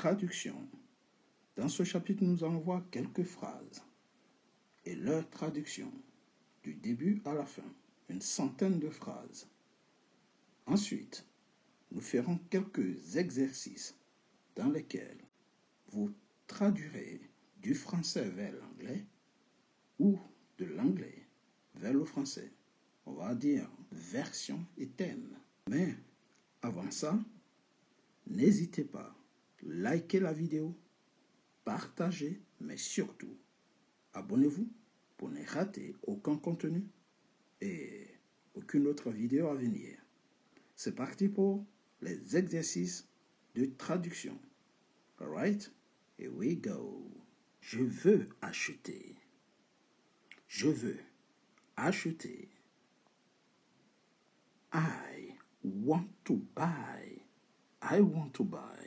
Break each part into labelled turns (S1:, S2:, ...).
S1: traduction. Dans ce chapitre, nous allons voir quelques phrases et leur traduction, du début à la fin, une centaine de phrases. Ensuite, nous ferons quelques exercices dans lesquels vous traduirez du français vers l'anglais ou de l'anglais vers le français. On va dire version et thème. Mais avant ça, n'hésitez pas, likez la vidéo, partagez, mais surtout, abonnez-vous pour ne rater aucun contenu et aucune autre vidéo à venir. C'est parti pour les exercices de traduction. Alright? Here we go. Je veux acheter. Je veux acheter. I want to buy. I want to buy.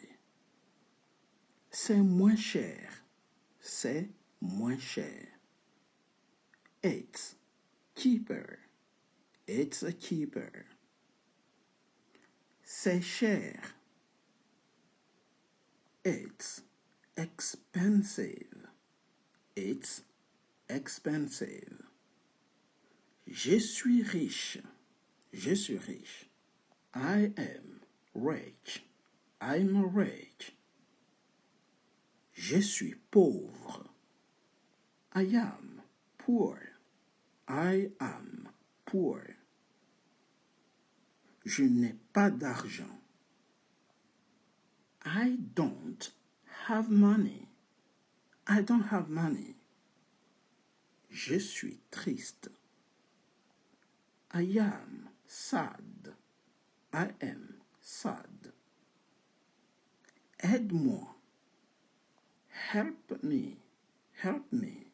S1: C'est moins cher. C'est moins cher. It's cheaper. It's cheaper. C'est cher. It's expensive. It's expensive. Je suis riche. Je suis riche. I am rich. I'm rich. Je suis pauvre. I am poor. I am poor. Je n'ai pas d'argent. I don't have money. I don't have money. Je suis triste. I am sad. I am sad. Aide-moi. Help me. Help me.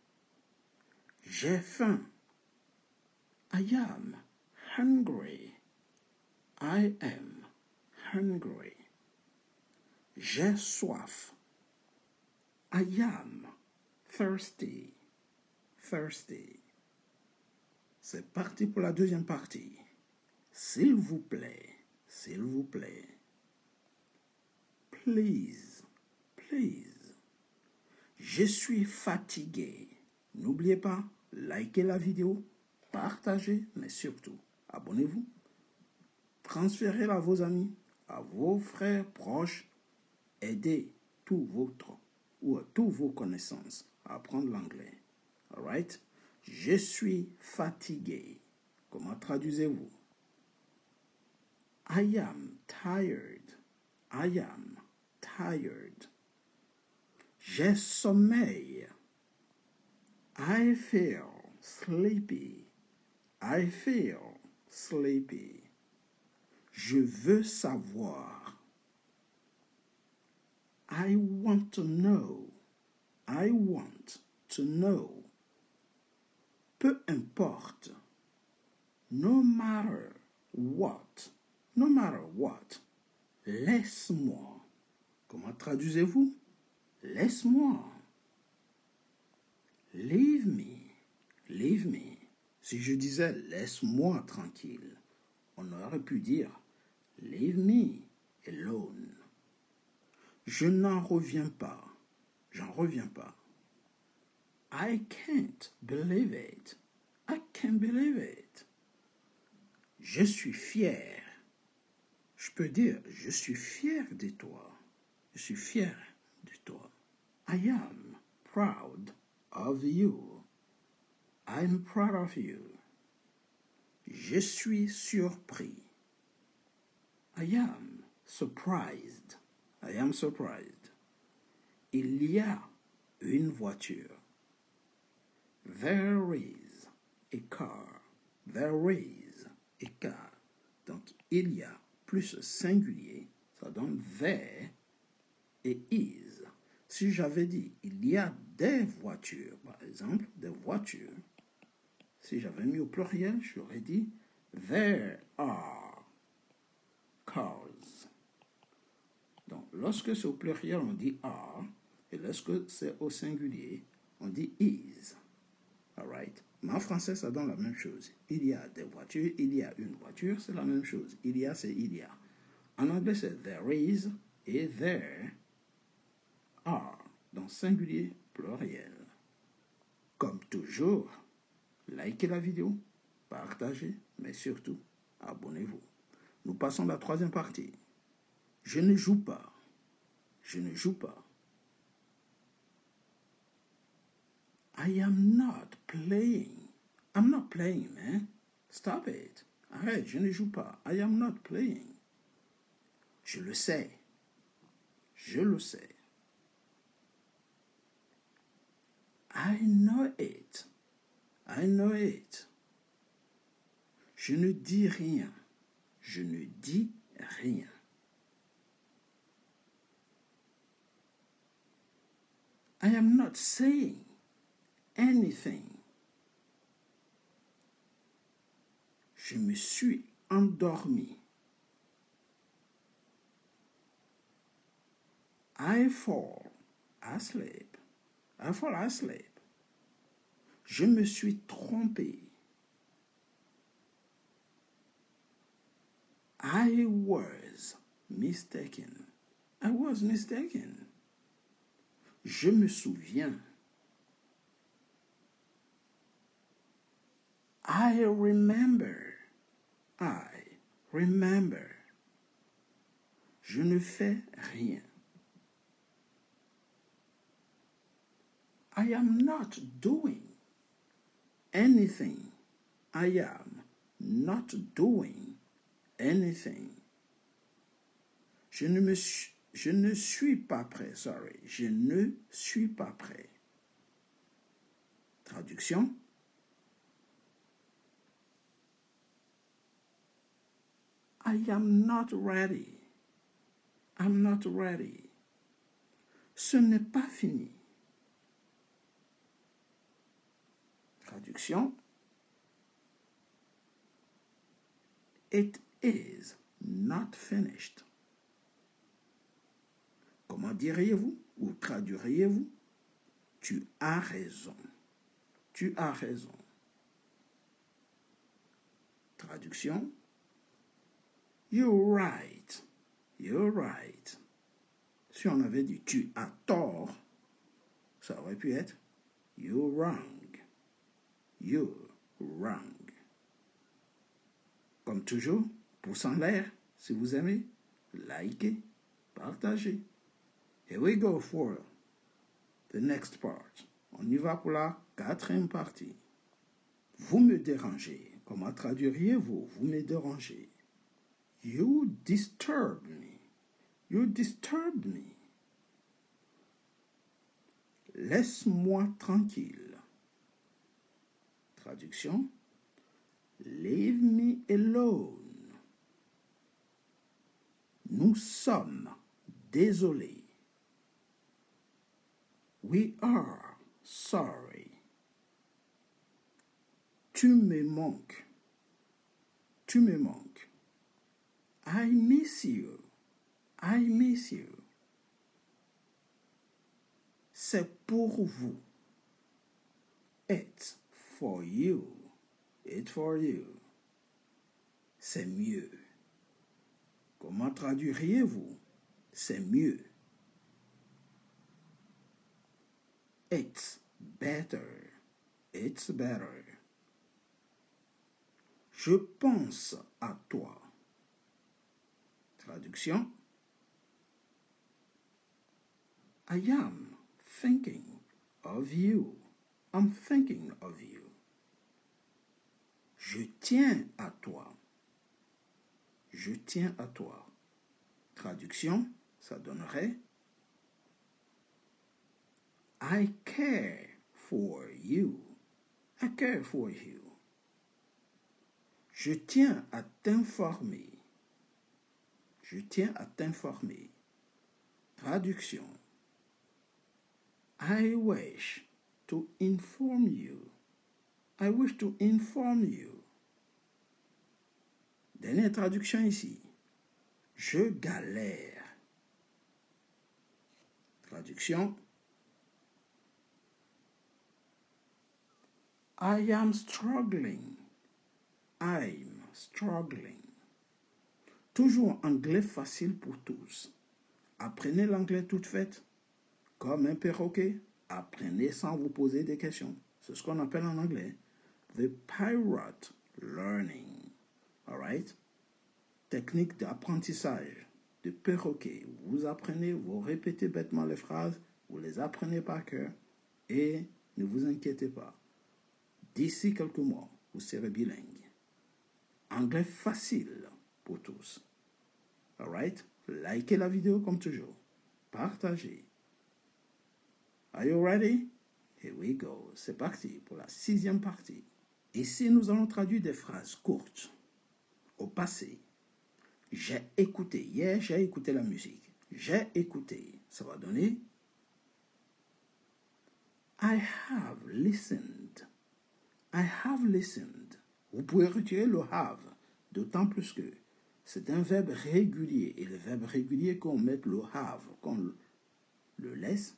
S1: J'ai faim. I am hungry. I am hungry. J'ai soif. I am thirsty. Thirsty. C'est parti pour la deuxième partie. S'il vous plaît. S'il vous plaît. Please. Please. Je suis fatigué. N'oubliez pas, likez la vidéo, partagez, mais surtout, abonnez-vous. Transférez-la à vos amis, à vos frères proches. Aidez tous vos connaissances à apprendre l'anglais. Alright? Je suis fatigué. Comment traduisez-vous? I am tired. I am tired. J'ai sommeil. I feel sleepy. I feel sleepy. Je veux savoir. I want to know. I want to know. Peu importe. No matter what. No matter what. Laisse-moi. Comment traduisez-vous? Laisse-moi. Leave me. Leave me. Si je disais laisse-moi tranquille, on aurait pu dire leave me alone. Je n'en reviens pas. J'en reviens pas. I can't believe it. I can't believe it. Je suis fier. Je peux dire je suis fier de toi. Je suis fier de toi. I am proud of you. I'm proud of you. Je suis surpris. I am surprised. I am surprised. Il y a une voiture. There is a car. There is a car. Donc, il y a plus singulier, ça donne there et is. Si j'avais dit il y a des voitures, par exemple, des voitures, si j'avais mis au pluriel, j'aurais dit there are cars. Donc, lorsque c'est au pluriel, on dit are, et lorsque c'est au singulier, on dit is. Alright? Mais en français, ça donne la même chose. Il y a des voitures, il y a une voiture, c'est la même chose. Il y a, c'est il y a. En anglais, c'est there is et there are dans singulier pluriel. Comme toujours, likez la vidéo, partagez, mais surtout, abonnez-vous. Nous passons à la troisième partie. Je ne joue pas. Je ne joue pas. I am not playing. I'm not playing, man. Stop it. Arrête, je ne joue pas. I am not playing. Je le sais. Je le sais. I know it. I know it. Je ne dis rien. Je ne dis rien. I am not saying anything. Je me suis endormi. I fall asleep. I fall asleep. Je me suis trompé. I was mistaken. I was mistaken. Je me souviens. I remember. I remember. Je ne fais rien. I am not doing anything. I am not doing anything. Je ne suis pas prêt, sorry. Je ne suis pas prêt. Traduction. I am not ready. I'm not ready. Ce n'est pas fini. Traduction. It is not finished. Comment diriez-vous ou traduiriez-vous? Tu as raison. Tu as raison. Traduction. You're right. You're right. Si on avait dit tu as tort, ça aurait pu être you're wrong. You're wrong. Comme toujours, pouce en l'air si vous aimez, likez, partagez. Here we go for the next part. On y va pour la quatrième partie. Vous me dérangez. Comment traduiriez-vous? Vous me dérangez. You disturb me. You disturb me. Laisse-moi tranquille. Traduction. Leave me alone. Nous sommes désolés. We are sorry. Tu me manques. Tu me manques. I miss you. I miss you. C'est pour vous. It's for you. It's for you. C'est mieux. Comment traduiriez-vous? C'est mieux. It's better. It's better. Je pense à toi. Traduction. I am thinking of you. I'm thinking of you. Je tiens à toi. Je tiens à toi. Traduction, ça donnerait I care for you. I care for you. Je tiens à t'informer. Je tiens à t'informer. Traduction. I wish to inform you. I wish to inform you. Dernière traduction ici. Je galère. Traduction. I am struggling. I'm struggling. Toujours anglais facile pour tous. Apprenez l'anglais toute faite. comme un perroquet. Apprenez sans vous poser des questions. C'est ce qu'on appelle en anglais the pirate learning. Alright? Technique d'apprentissage de perroquet. Vous apprenez, vous répétez bêtement les phrases, vous les apprenez par cœur et ne vous inquiétez pas. D'ici quelques mois, vous serez bilingue. Anglais facile pour tous. Alright? Likez la vidéo comme toujours. Partagez. Are you ready? Here we go. C'est parti pour la 6e partie. Ici, nous allons traduire des phrases courtes. Au passé. J'ai écouté. Hier, j'ai écouté la musique. J'ai écouté. Ça va donner I have listened. I have listened. Vous pouvez retirer le have, d'autant plus que c'est un verbe régulier. Et le verbe régulier, quand on met le have, quand on le laisse,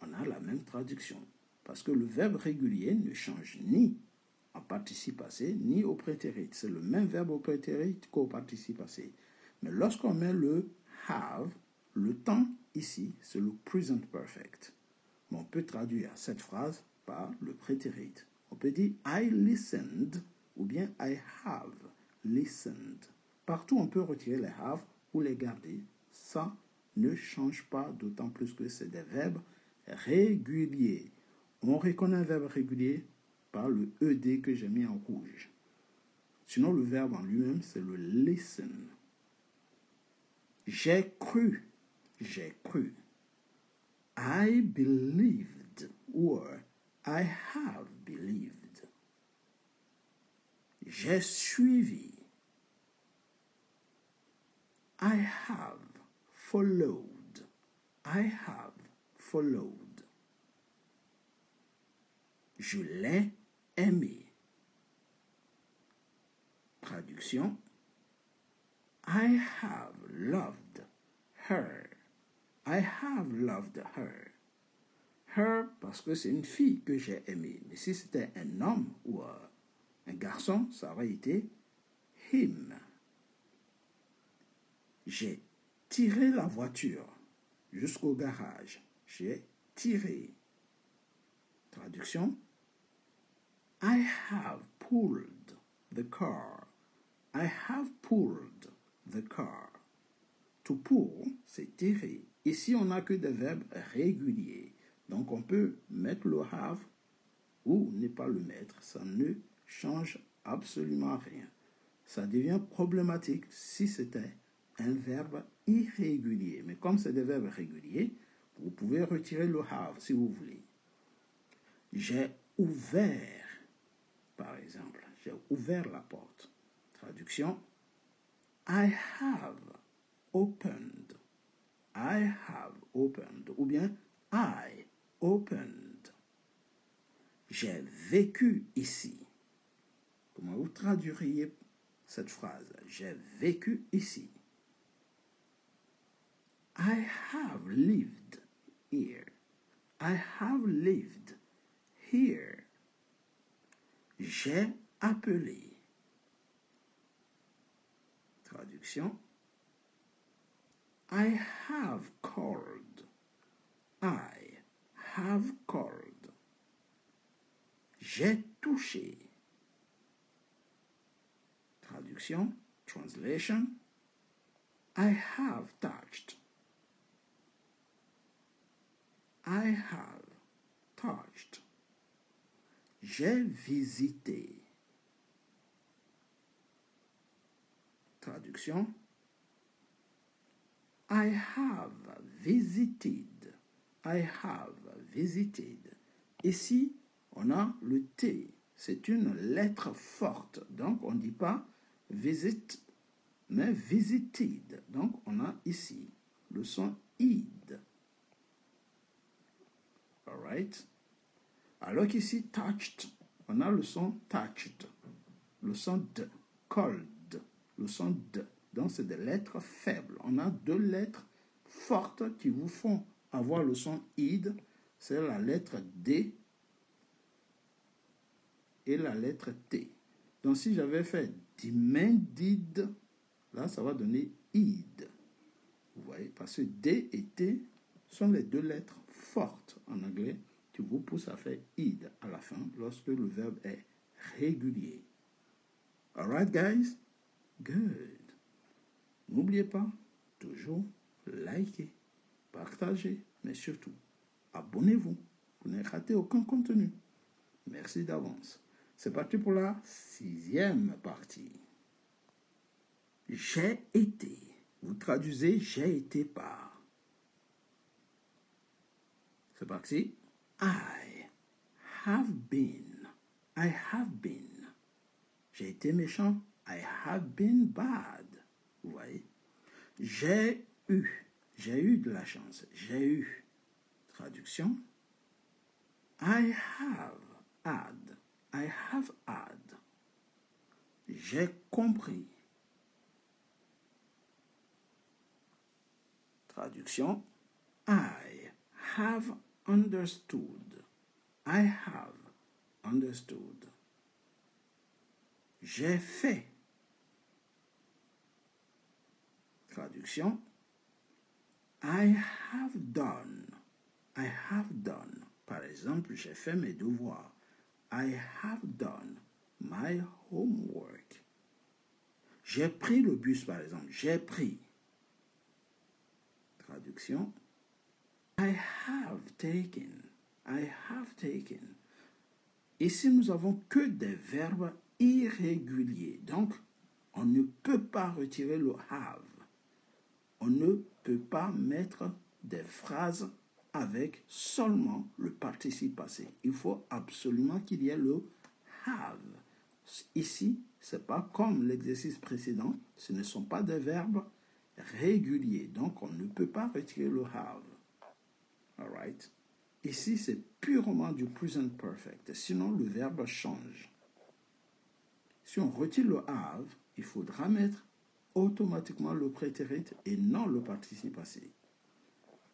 S1: on a la même traduction. Parce que le verbe régulier ne change ni en participe passé, ni au prétérit. C'est le même verbe au prétérit qu'au participe passé. Mais lorsqu'on met le have, le temps ici, c'est le present perfect. Mais on peut traduire cette phrase par le prétérit. On peut dire I listened ou bien I have listened. Partout, on peut retirer les have ou les garder. Ça ne change pas, d'autant plus que c'est des verbes réguliers. On reconnaît un verbe régulier par le ED que j'ai mis en rouge. Sinon, le verbe en lui-même, c'est le listen. J'ai cru. J'ai cru. I believed or I have believed. J'ai suivi. I have followed. I have followed. Je l'ai aimé. Traduction. I have loved her. I have loved her. Her parce que c'est une fille que j'ai aimée. Mais si c'était un homme ou un garçon, ça aurait été him. J'ai tiré la voiture jusqu'au garage. J'ai tiré. Traduction. I have pulled the car. I have pulled the car. To pull, c'est tirer. Ici, on n'a que des verbes réguliers. Donc, on peut mettre le have ou ne pas le mettre. Ça ne change absolument rien. Ça devient problématique si c'était un verbe irrégulier. Mais comme c'est des verbes réguliers, vous pouvez retirer le have si vous voulez. J'ai ouvert, par exemple. J'ai ouvert la porte. Traduction. I have opened. I have opened. Ou bien I opened. J'ai vécu ici. Comment vous traduiriez cette phrase? J'ai vécu ici. I have lived here. I have lived here. J'ai appelé. Traduction. I have called. I have called. J'ai touché. Traduction. Translation. I have touched. I have touched. J'ai visité. Traduction. I have visited. I have visited. Ici, on a le T. C'est une lettre forte. Donc, on ne dit pas visit, mais visited. Donc, on a ici le son id. Alright? Alors qu'ici, touched, on a le son touched. Le son de. Called. Le son de. Donc, c'est des lettres faibles. On a 2 lettres fortes qui vous font avoir le son id. C'est la lettre D et la lettre T. Donc, si j'avais fait demanded, là, ça va donner id. Vous voyez, parce que D et T sont les 2 lettres forte en anglais qui vous pousse à faire id à la fin lorsque le verbe est régulier. Alright, guys? Good. N'oubliez pas, toujours liker, partager, mais surtout, abonnez-vous pour ne rater aucun contenu. Merci d'avance. C'est parti pour la 6e partie. J'ai été. Vous traduisez j'ai été par. C'est parti. I have been. I have been. J'ai été méchant. I have been bad. Vous voyez? J'ai eu. J'ai eu de la chance. J'ai eu. Traduction. I have had. I have had. J'ai compris. Traduction. I have understood. I have understood. J'ai fait. Traduction. I have done. I have done. Par exemple, j'ai fait mes devoirs. I have done my homework. J'ai pris le bus, par exemple. J'ai pris. Traduction. I have taken. I have taken. Ici, nous avons que des verbes irréguliers. Donc, on ne peut pas retirer le have. On ne peut pas mettre des phrases avec seulement le participe passé. Il faut absolument qu'il y ait le have. Ici, ce n'est pas comme l'exercice précédent. Ce ne sont pas des verbes réguliers. Donc, on ne peut pas retirer le have. All right? Ici, c'est purement du present perfect. Sinon, le verbe change. Si on retire le have, il faudra mettre automatiquement le prétérit et non le participe passé.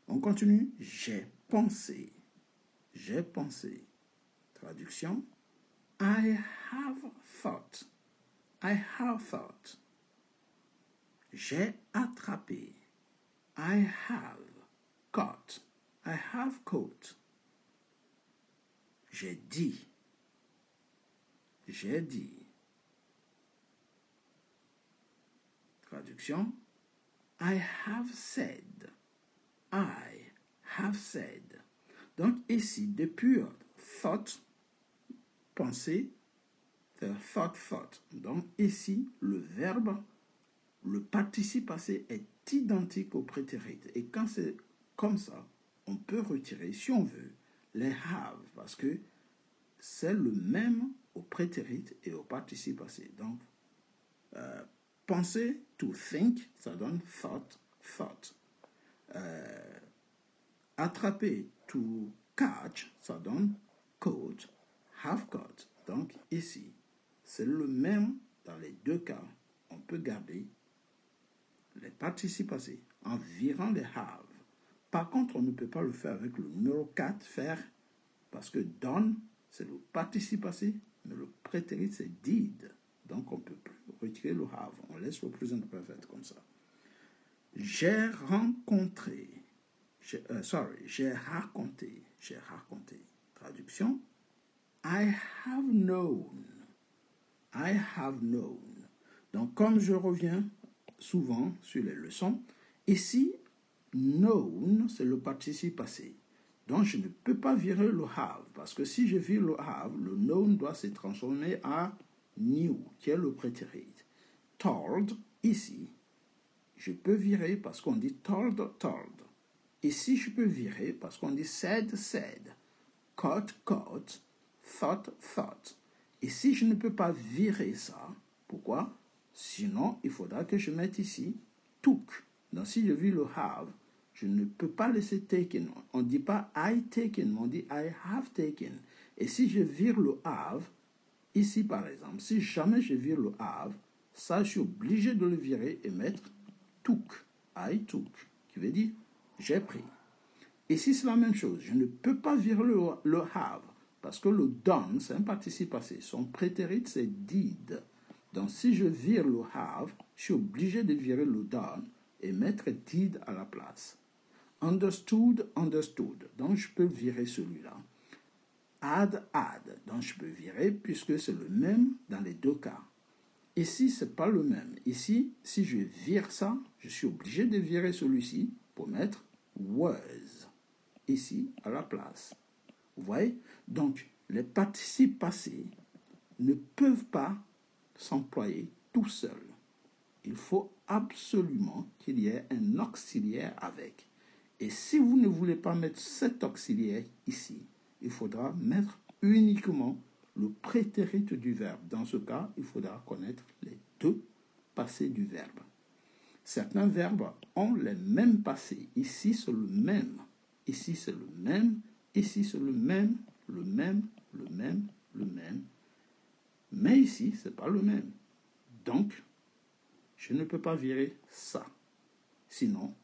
S1: On continue. J'ai pensé. J'ai pensé. Traduction. I have thought. I have thought. J'ai attrapé. I have caught. I have caught. J'ai dit. J'ai dit. Traduction. I have said. I have said. Donc ici, depuis thought, penser, thought. Donc ici, le verbe, le participe passé est identique au prétérit. Et quand c'est comme ça, on peut retirer, si on veut, les have, parce que c'est le même au prétérit et au participe passé. Donc, penser, to think, ça donne thought. Attraper, to catch, ça donne caught, have caught. Donc ici, c'est le même dans les deux cas. On peut garder les participes passés en virant les have. Par contre, on ne peut pas le faire avec le numéro 4, faire, parce que done, c'est le participe passé, mais le prétérit, c'est did. Donc, on ne peut plus retirer le have. On laisse le present perfect comme ça. J'ai rencontré. J'ai raconté. J'ai raconté. Traduction. I have known. I have known. Donc, comme je reviens souvent sur les leçons, ici, known, c'est le participe passé. Donc, je ne peux pas virer le have, parce que si je vire le have, le known doit se transformer en knew, qui est le prétérit. Told, ici, je peux virer parce qu'on dit told. Ici, je peux virer parce qu'on dit said. Caught, thought. Ici, je ne peux pas virer ça. Pourquoi? Sinon, il faudra que je mette ici took. Donc, si je vire le have, je ne peux pas laisser taken. On ne dit pas I taken, mais on dit I have taken. Et si je vire le have, ici par exemple, si jamais je vire le have, ça, je suis obligé de le virer et mettre took. I took, qui veut dire j'ai pris. Ici, c'est la même chose. Je ne peux pas virer le have, parce que le done, c'est un participe passé. Son prétérit, c'est did. Donc, si je vire le have, je suis obligé de virer le done et mettre did à la place. Understood, understood. Donc, je peux virer celui-là. Add, add. Donc, je peux virer puisque c'est le même dans les deux cas. Ici, ce n'est pas le même. Ici, si je vire ça, je suis obligé de virer celui-ci pour mettre was ici à la place. Vous voyez? Donc, les participes passés ne peuvent pas s'employer tout seuls. Il faut absolument qu'il y ait un auxiliaire avec. Et si vous ne voulez pas mettre cet auxiliaire ici, il faudra mettre uniquement le prétérit du verbe. Dans ce cas, il faudra connaître les deux passés du verbe. Certains verbes ont les mêmes passés. Ici, c'est le même. Ici, c'est le même. Ici, c'est le même, le même, le même, le même. Mais ici, ce n'est pas le même. Donc, je ne peux pas virer ça. Sinon,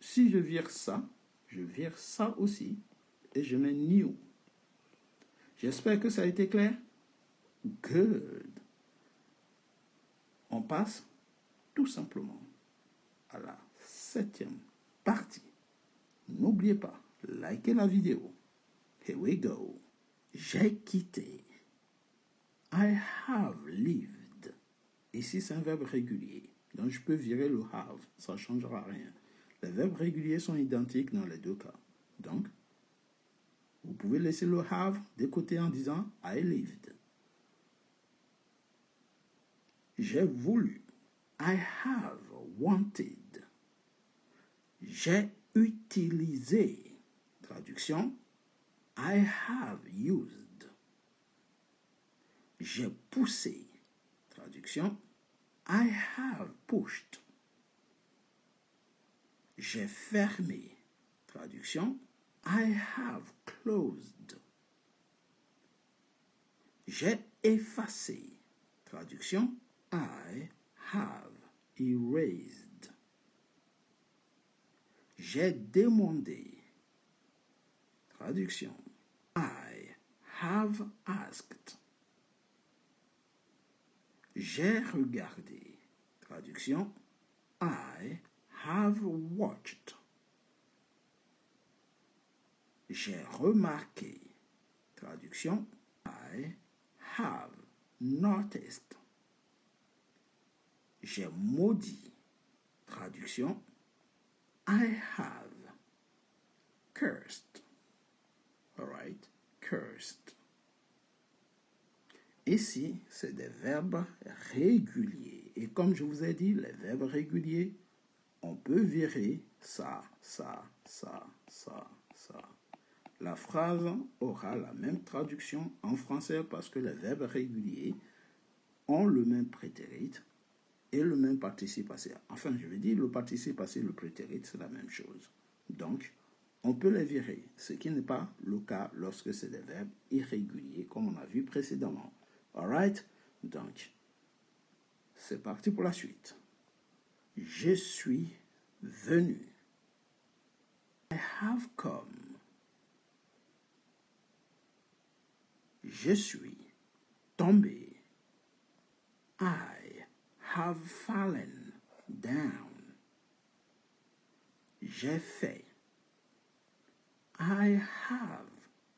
S1: si je vire ça aussi. Et je mets new. J'espère que ça a été clair. Good. On passe tout simplement à la 7e partie. N'oubliez pas, likez la vidéo. Here we go. J'ai quitté. I have lived. Ici, c'est un verbe régulier. Donc, je peux virer le have. Ça ne changera rien. Les verbes réguliers sont identiques dans les deux cas. Donc, vous pouvez laisser le have de côté en disant I lived. J'ai voulu. I have wanted. J'ai utilisé. Traduction. I have used. J'ai poussé. Traduction. I have pushed. J'ai fermé. Traduction. I have closed. J'ai effacé. Traduction. I have erased. J'ai demandé. Traduction. I have asked. J'ai regardé. Traduction. I have watched. J'ai remarqué. Traduction. I have noticed. J'ai maudit. Traduction. I have cursed. Alright, cursed. Ici, c'est des verbes réguliers. Et comme je vous ai dit, les verbes réguliers, on peut virer ça, ça, ça, ça, ça. La phrase aura la même traduction en français parce que les verbes réguliers ont le même prétérit et le même participe passé. Enfin, je veux dire, le participe passé et le prétérit, c'est la même chose. Donc, on peut les virer, ce qui n'est pas le cas lorsque c'est des verbes irréguliers, comme on a vu précédemment. Alright? Donc, c'est parti pour la suite. Je suis venu. I have come. Je suis tombé. I have fallen down. J'ai fait. I have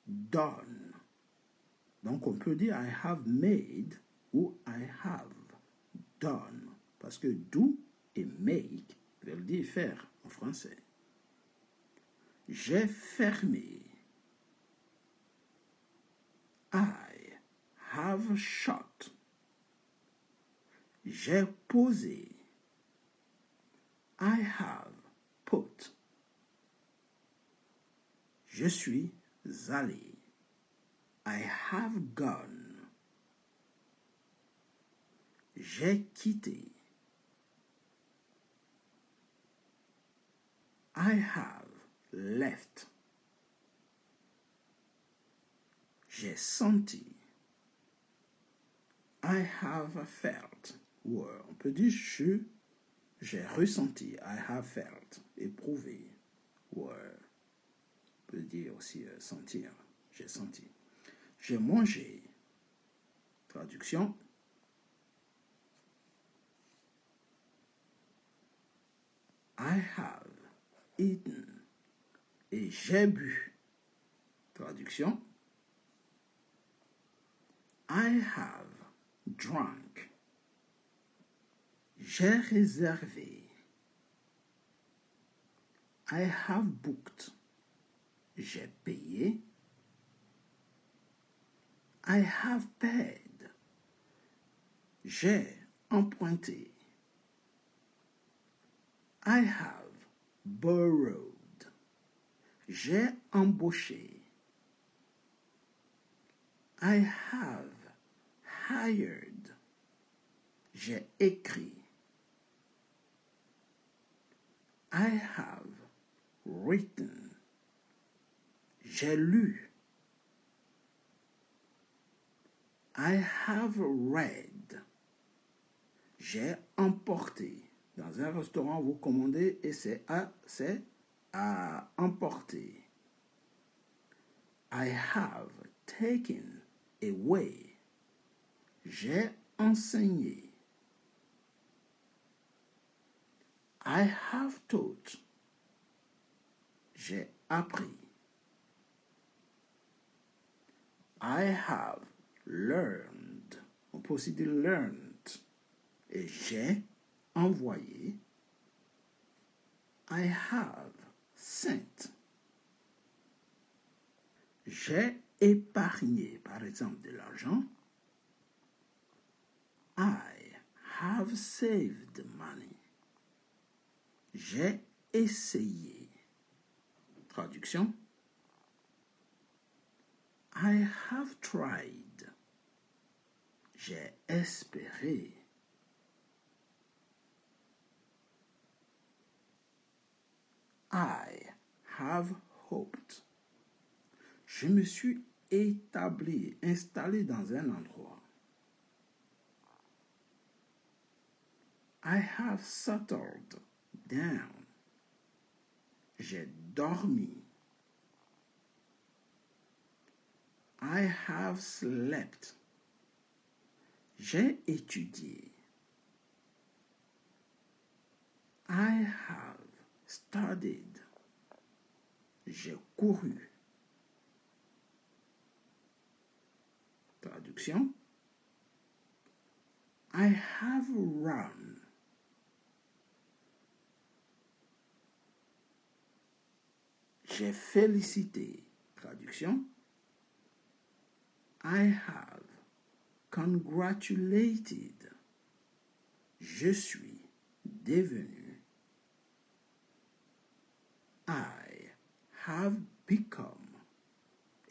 S1: done. Donc on peut dire I have made ou I have done. Parce que do et make veulent dire faire en français. J'ai fermé. I have shut. J'ai posé. I have put. Je suis allé. I have gone. J'ai quitté. I have left. J'ai senti. I have felt. Ou on peut dire j'ai ressenti. I have felt. Éprouvé. Ou on peut dire aussi sentir. J'ai senti. J'ai mangé. Traduction. I have eaten. et j'ai bu. Traduction. I have drunk. J'ai réservé. I have booked. J'ai payé. I have paid. J'ai emprunté. I have borrowed. J'ai embauché. I have hired. J'ai écrit. I have written. J'ai lu. I have read. J'ai emporté. Dans un restaurant, vous commandez et c'est à emporter. I have taken away. J'ai enseigné. I have taught. J'ai appris. I have learned. On peut aussi dire learned. Et j'ai envoyé. I have sent. J'ai épargné, par exemple, de l'argent. I have saved money. J'ai essayé. Traduction. I have tried. J'ai espéré. I have hoped. Je me suis établi, installé dans un endroit. I have settled down. J'ai dormi. I have slept. J'ai étudié. I have studied. J'ai couru. Traduction. I have run. J'ai félicité. Traduction. I have congratulated. Je suis devenu. I have become.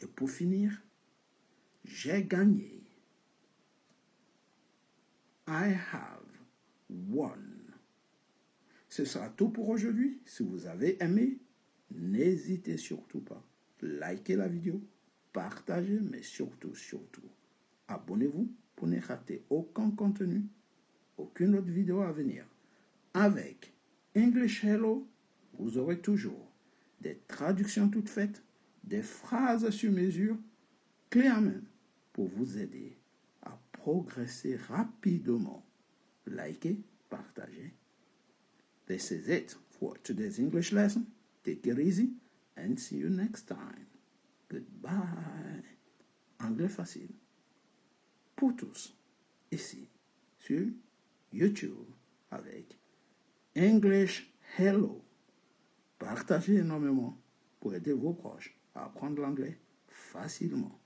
S1: Et pour finir, j'ai gagné. I have won. Ce sera tout pour aujourd'hui. Si vous avez aimé, n'hésitez surtout pas. Likez la vidéo, partagez, mais surtout, abonnez-vous pour ne rater aucun contenu, aucune autre vidéo à venir. Avec English Hello, vous aurez toujours des traductions toutes faites, des phrases sur mesure, clés en main pour vous aider à progresser rapidement. Likez, partagez. This is it for today's English lesson. Take it easy and see you next time. Goodbye. Anglais facile pour tous, ici, sur YouTube, avec English Hello. Partagez énormément pour aider vos proches à apprendre l'anglais facilement.